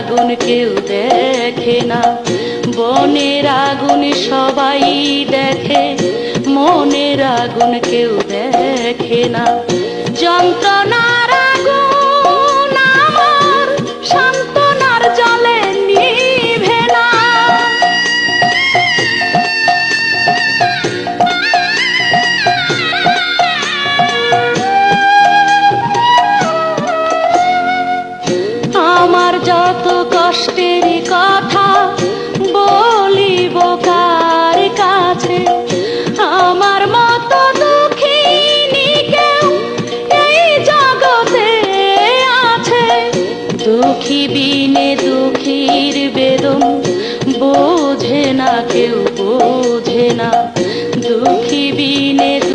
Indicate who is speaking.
Speaker 1: আগুন কেউ দেখে না, বনের আগুন সবাই দেখে, মনের আগুন কেউ দেখে না। যন্ত্রণার আগুন আমার সান্ত্বনার জলে নিভে না। আমার যত কষ্টের কথা বলিব কার কাছে, আমার মতো দুঃখিনী কেউ এই জগতে আছে। দুঃখী বিনে দুঃখীর বেদন বোঝে না কেউ, বোঝে না। দুঃখী বিনে